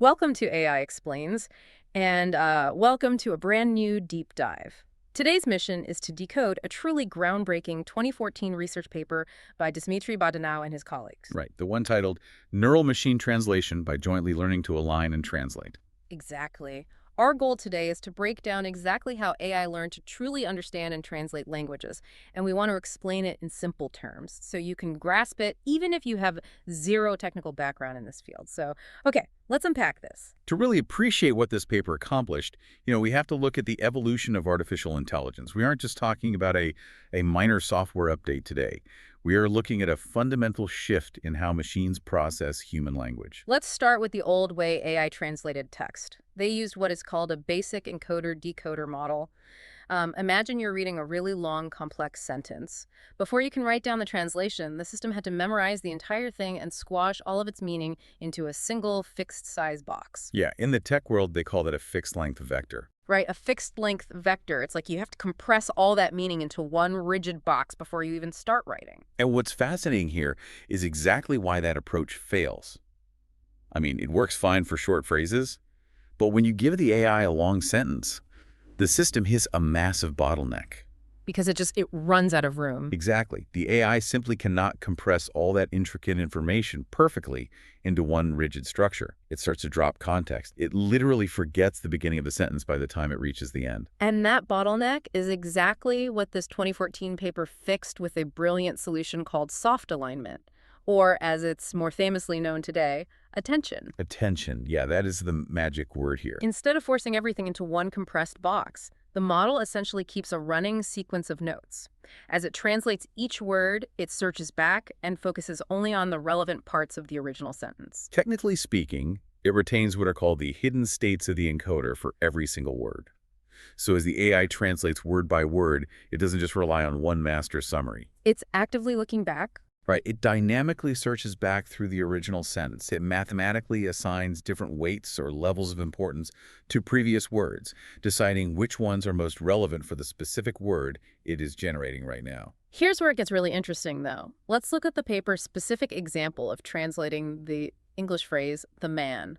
Welcome to AI Explains, and welcome to a brand new deep dive. Today's mission is to decode a truly groundbreaking 2014 research paper by Dzmitry Bahdanau and his colleagues. Right, the one titled Neural Machine Translation by Jointly Learning to Align and Translate. Exactly. Our goal today is to break down exactly how AI learned to truly understand and translate languages, and we want to explain it in simple terms so you can grasp it even if you have zero technical background in this field. So, okay, let's unpack this. To really appreciate what this paper accomplished, we have to look at the evolution of artificial intelligence. We aren't just talking about a minor software update today. We are looking at a fundamental shift in how machines process human language. Let's start with the old way AI translated text. They used what is called a basic encoder-decoder model. Imagine you're reading a really long, complex sentence. Before you can write down the translation, the system had to memorize the entire thing and squash all of its meaning into a single fixed-size box. Yeah, in the tech world, they call that a fixed-length vector. Right, a fixed-length vector. It's like you have to compress all that meaning into one rigid box before you even start writing. And what's fascinating here is exactly why that approach fails. I mean, it works fine for short phrases, but when you give the AI a long sentence, the system hits a massive bottleneck. Because it runs out of room. Exactly. The AI simply cannot compress all that intricate information perfectly into one rigid structure. It starts to drop context. It literally forgets the beginning of the sentence by the time it reaches the end. And that bottleneck is exactly what this 2014 paper fixed with a brilliant solution called soft alignment, or as it's more famously known today, attention. Attention. Yeah, that is the magic word here. Instead of forcing everything into one compressed box, the model essentially keeps a running sequence of notes. As it translates each word, it searches back and focuses only on the relevant parts of the original sentence. Technically speaking, it retains what are called the hidden states of the encoder for every single word. So as the AI translates word by word, it doesn't just rely on one master summary. It's actively looking back. Right, it dynamically searches back through the original sentence. It mathematically assigns different weights or levels of importance to previous words, deciding which ones are most relevant for the specific word it is generating right now. Here's where it gets really interesting, though. Let's look at the paper's specific example of translating the English phrase, the man.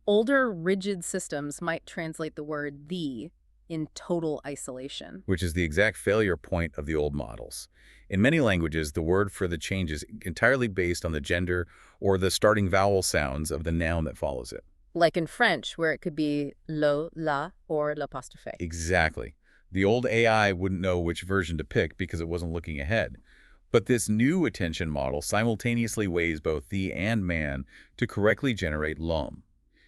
Older, rigid systems might translate the word the in total isolation. Which is the exact failure point of the old models. In many languages, the word for the change is entirely based on the gender or the starting vowel sounds of the noun that follows it. Like in French, where it could be lo, la, or l'apostrophe. Exactly. The old AI wouldn't know which version to pick because it wasn't looking ahead. But this new attention model simultaneously weighs both the and man to correctly generate l'homme.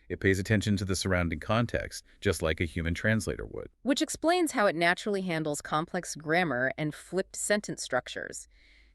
It pays attention to the surrounding context, just like a human translator would. Which explains how it naturally handles complex grammar and flipped sentence structures.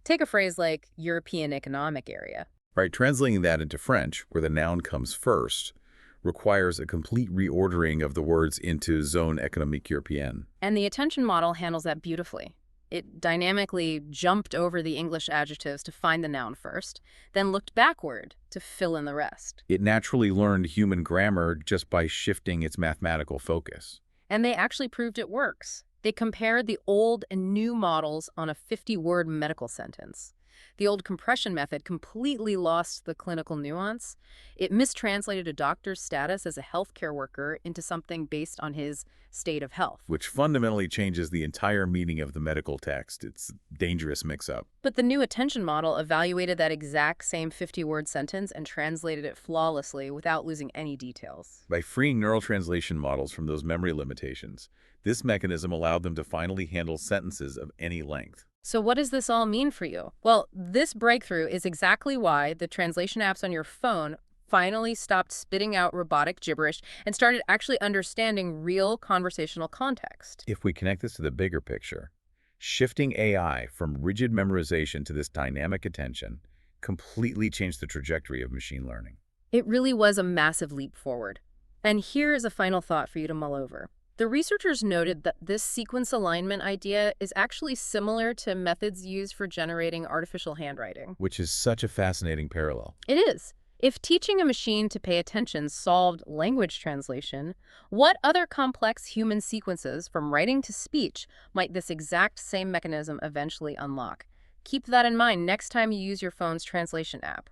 Take a phrase like European Economic Area. Right, translating that into French, where the noun comes first, requires a complete reordering of the words into Zone Économique Européenne. And the attention model handles that beautifully. It dynamically jumped over the English adjectives to find the noun first, then looked backward to fill in the rest. It naturally learned human grammar just by shifting its mathematical focus. And they actually proved it works. They compared the old and new models on a 50-word medical sentence. The old compression method completely lost the clinical nuance. It mistranslated a doctor's status as a healthcare worker into something based on his state of health. Which fundamentally changes the entire meaning of the medical text. It's a dangerous mix-up. But the new attention model evaluated that exact same 50-word sentence and translated it flawlessly without losing any details. By freeing neural translation models from those memory limitations, this mechanism allowed them to finally handle sentences of any length. So what does this all mean for you? Well, this breakthrough is exactly why the translation apps on your phone finally stopped spitting out robotic gibberish and started actually understanding real conversational context. If we connect this to the bigger picture, shifting AI from rigid memorization to this dynamic attention completely changed the trajectory of machine learning. It really was a massive leap forward. And here is a final thought for you to mull over. The researchers noted that this sequence alignment idea is actually similar to methods used for generating artificial handwriting. Which is such a fascinating parallel. It is. If teaching a machine to pay attention solved language translation, what other complex human sequences from writing to speech might this exact same mechanism eventually unlock? Keep that in mind next time you use your phone's translation app.